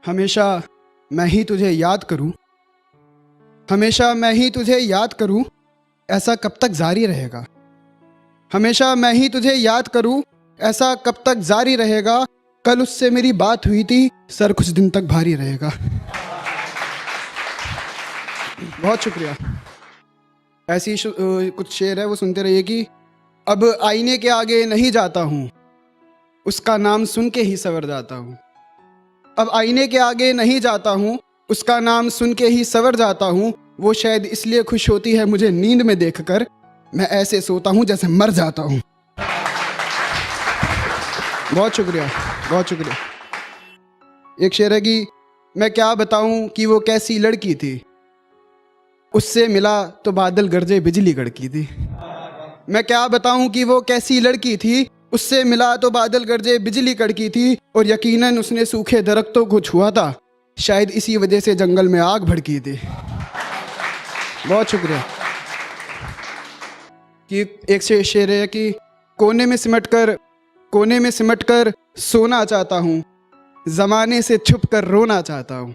हमेशा मैं ही तुझे याद करूं, हमेशा मैं ही तुझे याद करूं, ऐसा कब तक जारी रहेगा। हमेशा मैं ही तुझे याद करूं, ऐसा कब तक जारी रहेगा। कल उससे मेरी बात हुई थी, सर कुछ दिन तक भारी रहेगा। बहुत शुक्रिया। ऐसी कुछ शेर है, वो सुनते रहिए कि अब आईने के आगे नहीं जाता हूँ, उसका नाम सुन के ही सवर जाता हूँ। अब आईने के आगे नहीं जाता हूँ, उसका नाम सुन के ही सवर जाता हूँ। वो शायद इसलिए खुश होती है मुझे नींद में देखकर, मैं ऐसे सोता हूँ जैसे मर जाता हूँ। बहुत शुक्रिया, बहुत शुक्रिया। एक शेर है कि मैं क्या बताऊँ कि वो कैसी लड़की थी, उससे मिला तो बादल गरजे बिजली कड़की थी। मैं क्या बताऊं कि वो कैसी लड़की थी, उससे मिला तो बादल गरजे बिजली कड़की थी। और यकीनन उसने सूखे दरख्तों को छुआ था, शायद इसी वजह से जंगल में आग भड़की थी। बहुत शुक्रिया। कि एक शेर है कि कोने में सिमट कर सोना चाहता हूँ, जमाने से छुप कर रोना चाहता हूँ।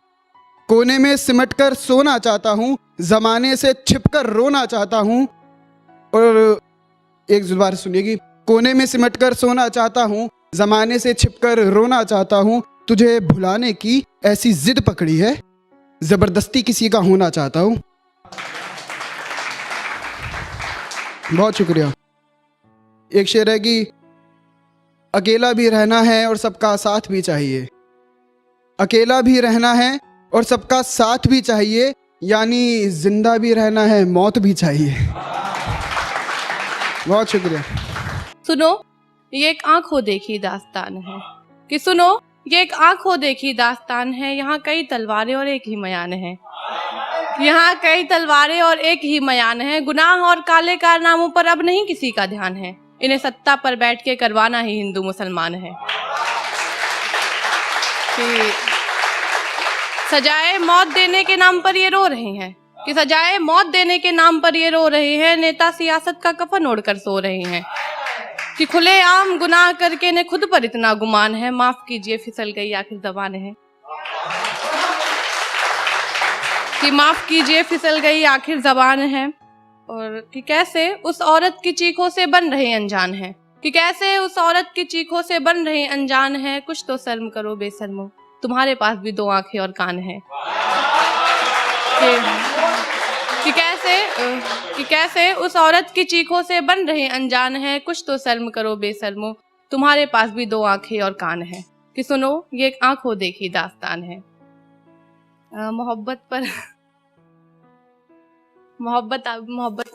कोने में सिमट कर सोना चाहता हूँ, जमाने से छिप कर रोना चाहता हूँ। और एक बार सुनिए कि कोने में सिमट कर सोना चाहता हूँ, जमाने से छिप कर रोना चाहता हूँ। तुझे भुलाने की ऐसी जिद पकड़ी है, जबरदस्ती किसी का होना चाहता हूँ। बहुत शुक्रिया। एक शेर है कि अकेला भी रहना है और सबका साथ भी चाहिए। अकेला भी रहना है और सबका साथ भी चाहिए, यानी जिंदा भी रहना है, मौत भी चाहिए। बहुत शुक्रिया। सुनो ये एक आंखों देखी दास्तान है, कि सुनो ये एक आंखों देखी दास्तान है। यहाँ कई तलवारें और एक ही मयान है, यहाँ कई तलवारें और एक ही मयान है। गुनाह और काले कारनामों पर अब नहीं किसी का ध्यान है, इन्हें सत्ता पर बैठ के करवाना ही हिंदू मुसलमान है। कि सजाए मौत देने के नाम पर ये रो रहे हैं, कि सजाए मौत देने के नाम पर ये रो रहे हैं। नेता सियासत का कफन ओढ़कर सो रहे हैं, कि खुलेआम गुनाह करके इन्हें खुद पर इतना गुमान है। माफ कीजिए फिसल गई आखिर ज़बान है, कि माफ कीजिए फिसल गई आखिर ज़बान है। और कि कैसे उस औरत की चीखों से बन रहे अनजान है, कि कैसे उस औरत की चीखों से बन रहे अनजान है। कुछ तो शर्म करो बेशर्मो, तुम्हारे पास भी दो आंखें और कान है। कि कैसे उस औरत की चीखों से बन रहे अनजान है। कुछ तो शर्म करो बेशर्मो, तुम्हारे पास भी दो आंखें और कान है। कि सुनो ये एक आंखों देखी दास्तान है। मोहब्बत पर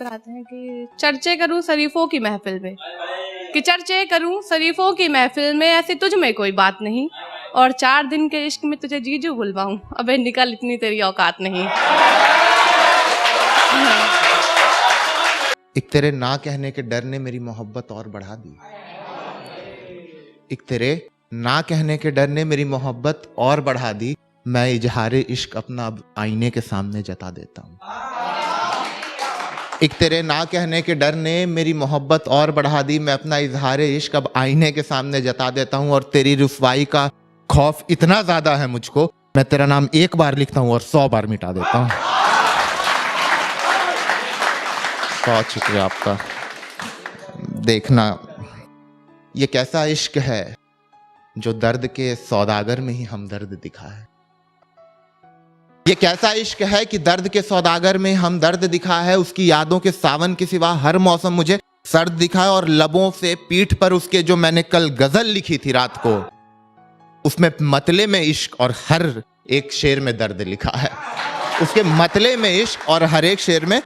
आते हैं कि चर्चे करूं शरीफों की महफिल में, कि चर्चे करूं शरीफों की महफिल में। ऐसी तुझ में कोई बात नहीं, और 4 दिन के इश्क में तुझे जीजू बुलवाऊं, अबे निकल इतनी तेरी औकात नहीं। एक तेरे ना कहने के डर ने मेरी मोहब्बत और बढ़ा दी। एक तेरे ना कहने के डर ने मेरी मोहब्बत और बढ़ा दी। मैं इजहारे इश्क अपना अब आईने के सामने जता देता हूँ। एक तेरे ना कहने के डर ने मेरी मोहब्बत और बढ़ा दी। मैं अपना इजहारे इश्क अब आईने के सामने जता देता हूँ। और तेरी रुसवाई का खौफ इतना ज्यादा है मुझको, मैं तेरा नाम एक बार लिखता हूँ और 100 बार मिटा देता हूँ। बहुत शुक्रिया आपका। देखना ये कैसा इश्क है जो दर्द के सौदागर में ही हमदर्द दिखा है। ये कैसा इश्क है कि दर्द के सौदागर में हमदर्द दिखा है। उसकी यादों के सावन के सिवा हर मौसम मुझे सर्द दिखा है। और लबों से पीठ पर उसके जो मैंने कल गजल लिखी थी रात को, उसमें मतले में इश्क और हर एक शेर में दर्द लिखा है। उसके मतले में इश्क और हर एक शेर में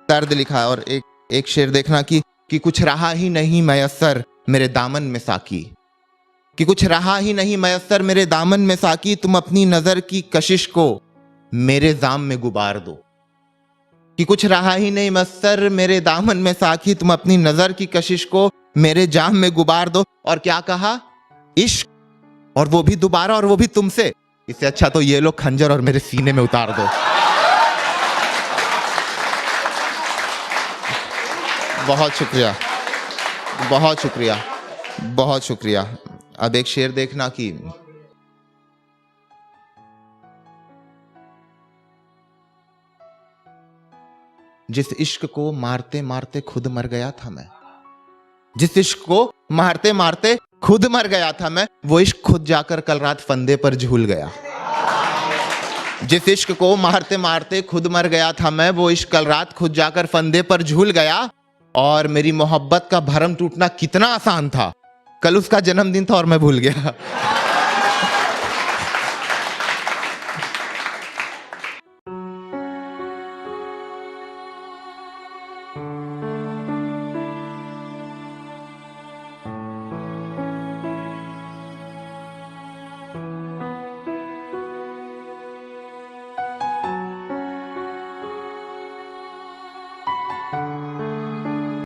दर्द लिखा है। और एक शेर देखना कि कुछ रहा ही नहीं मयस्सर मेरे दामन में साकी, कि कुछ रहा ही नहीं मयस्सर मेरे दामन में साकी। तुम अपनी नजर की कशिश को मेरे जाम में गुबार दो, कि कुछ रहा ही नहीं मयस्सर मेरे दामन में साकी। तुम अपनी नजर की कशिश को मेरे जाम में गुबार दो। और क्या कहा, इश्क और वो भी दोबारा, और वो भी तुमसे। इससे अच्छा तो ये लो खंजर और मेरे सीने में उतार दो। बहुत शुक्रिया, बहुत शुक्रिया, बहुत शुक्रिया। अब एक शेर देखना कि जिस इश्क को मारते मारते खुद मर गया था मैं, जिस इश्क को मारते मारते खुद मर गया था मैं, वो इश्क खुद जाकर कल रात फंदे पर झूल गया। जिस इश्क को मारते मारते खुद मर गया था मैं, वो इश्क कल रात खुद जाकर फंदे पर झूल गया। और मेरी मोहब्बत का भरम टूटना कितना आसान था, कल उसका जन्मदिन था और मैं भूल गया।